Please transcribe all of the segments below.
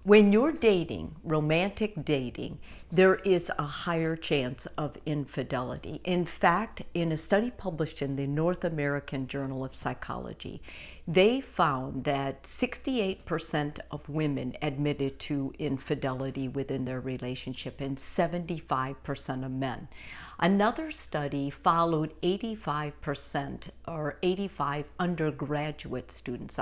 When you're dating, romantic dating, there is a higher chance of infidelity. In fact, in a study published in the North American Journal of Psychology, they found that 68% of women admitted to infidelity within their relationship and 75% of men. Another study followed 85% or 85 undergraduate students,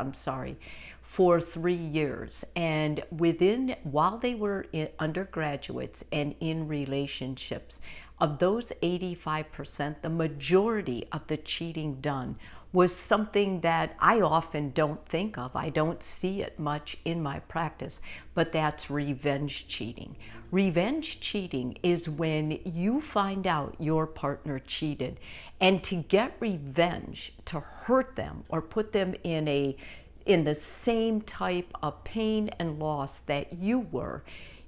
for 3 years. And while they were undergraduates and in relationships, of those 85%, the majority of the cheating done was something that I often don't think of. I don't see it much in my practice, but that's revenge cheating. Revenge cheating is when you find out your partner cheated, and to get revenge, to hurt them or put them in the same type of pain and loss that you were,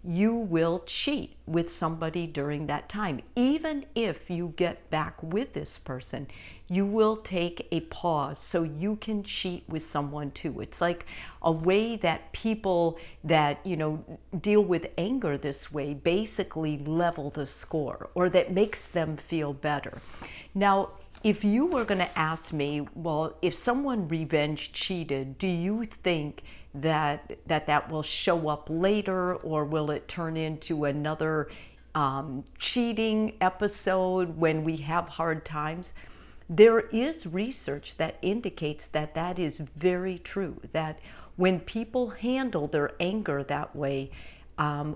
you will cheat with somebody during that time. Even if you get back with this person, you will take a pause so you can cheat with someone too. It's like a way that people that, deal with anger this way basically level the score, or that makes them feel better. Now, if you were going to ask me, well, if someone revenge cheated, do you think that will show up later, or will it turn into another cheating episode when we have hard times? There is research that indicates that that is very true, that when people handle their anger that way,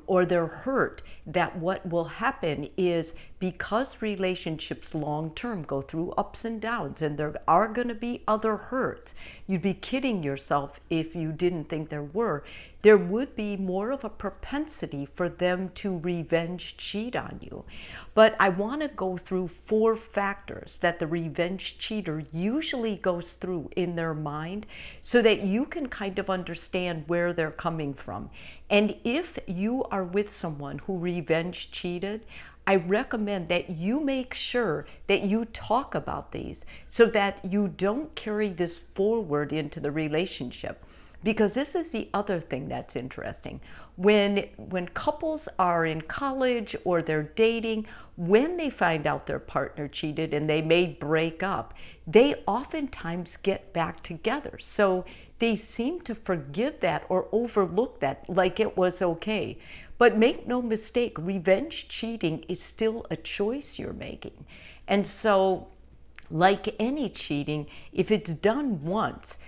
or they're hurt, that what will happen is, because relationships long term go through ups and downs, and there are going to be other hurts, you'd be kidding yourself if you didn't think there would be more of a propensity for them to revenge cheat on you. But I want to go through 4 factors that the revenge cheater usually goes through in their mind, so that you can kind of understand where they're coming from. And if you are with someone who revenge cheated, I recommend that you make sure that you talk about these, so that you don't carry this forward into the relationship. Because this is the other thing that's interesting. When couples are in college or they're dating, when they find out their partner cheated and they may break up, they oftentimes get back together. So they seem to forgive that or overlook that like it was okay. But make no mistake, revenge cheating is still a choice you're making. And so, like any cheating, if it's done once,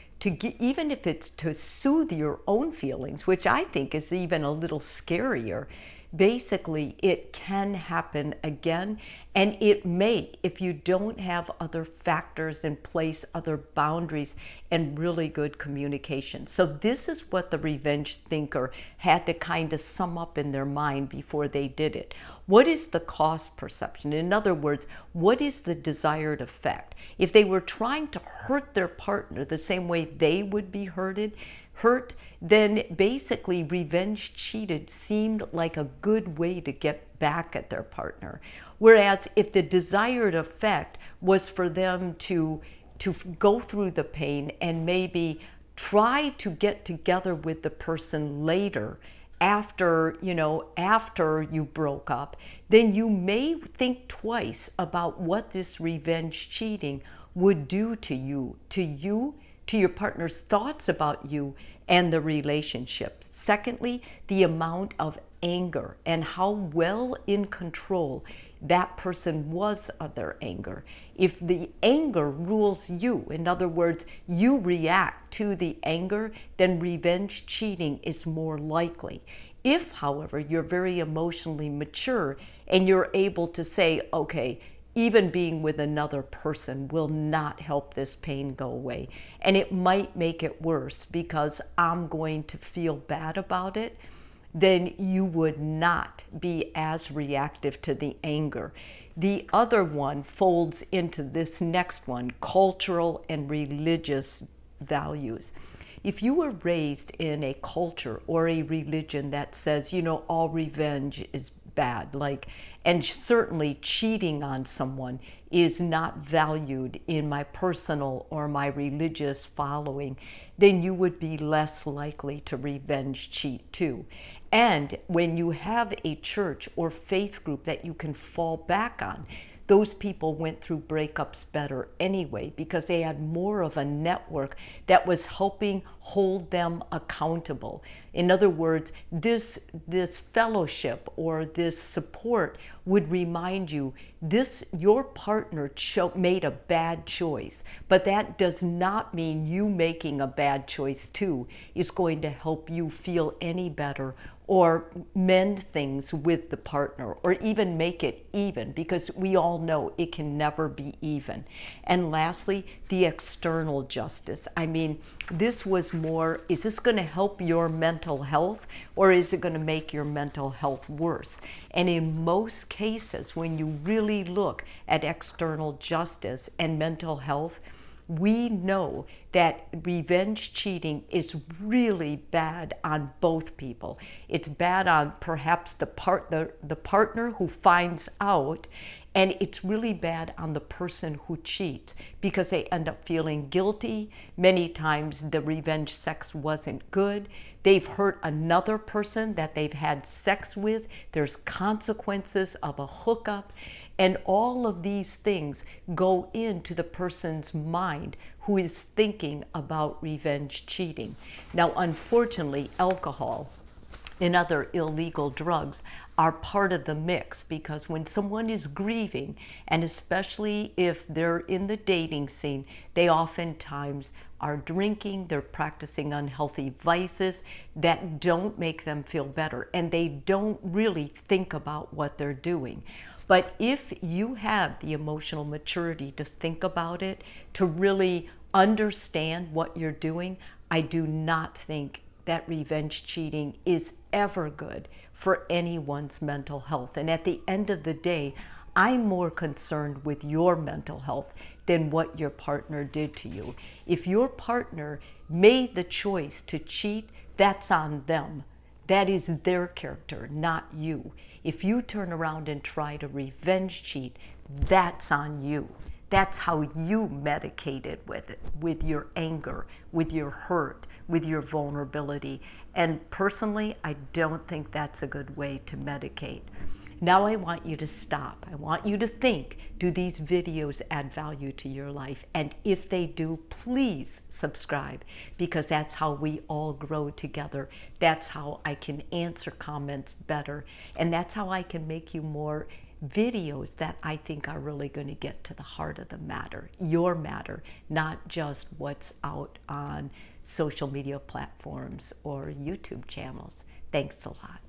even if it's to soothe your own feelings, which I think is even a little scarier, basically it can happen again. And it may, if you don't have other factors in place, other boundaries, and really good communication. So this is what the revenge thinker had to kind of sum up in their mind before they did it. What is the cost perception? In other words, what is the desired effect? If they were trying to hurt their partner the same way they would be hurt, then basically revenge cheated seemed like a good way to get back at their partner. Whereas if the desired effect was for them to go through the pain and maybe try to get together with the person later, after you broke up, then you may think twice about what this revenge cheating would do to you, to your partner's thoughts about you and the relationship. Secondly, the amount of anger and how well in control that person was of their anger. If the anger rules you, in other words, you react to the anger, then revenge cheating is more likely. If, however, you're very emotionally mature and you're able to say, okay, even being with another person will not help this pain go away, and it might make it worse because I'm going to feel bad about it, then you would not be as reactive to the anger. The other one folds into this next one, cultural and religious values. If you were raised in a culture or a religion that says, all revenge is bad. And certainly cheating on someone is not valued in my personal or my religious following, then you would be less likely to revenge cheat too. And when you have a church or faith group that you can fall back on, those people went through breakups better anyway because they had more of a network that was helping hold them accountable. In other words, this fellowship or this support would remind you your partner made a bad choice, but that does not mean you making a bad choice too is going to help you feel any better or mend things with the partner or even make it even, because we all know it can never be even. And lastly, the external justice. I mean, this was more, is this going to help your mental health or is it going to make your mental health worse? And in most cases, when you really look at external justice and mental health, we know that revenge cheating is really bad on both people. It's bad on perhaps the partner who finds out, and it's really bad on the person who cheats because they end up feeling guilty. Many times the revenge sex wasn't good. They've hurt another person that they've had sex with. There's consequences of a hookup. And all of these things go into the person's mind who is thinking about revenge cheating. Now, unfortunately, alcohol and other illegal drugs are part of the mix, because when someone is grieving, and especially if they're in the dating scene, they oftentimes are drinking, they're practicing unhealthy vices that don't make them feel better, and they don't really think about what they're doing. But if you have the emotional maturity to think about it, to really understand what you're doing, I do not think that revenge cheating is ever good for anyone's mental health. And at the end of the day, I'm more concerned with your mental health than what your partner did to you. If your partner made the choice to cheat, that's on them. That is their character, not you. If you turn around and try to revenge cheat, that's on you. That's how you medicate it with your anger, with your hurt, with your vulnerability. And personally, I don't think that's a good way to medicate. Now I want you to stop. I want you to think, do these videos add value to your life? And if they do, please subscribe, because that's how we all grow together. That's how I can answer comments better. And that's how I can make you more videos that I think are really going to get to the heart of the matter, your matter, not just what's out on social media platforms or YouTube channels. Thanks a lot.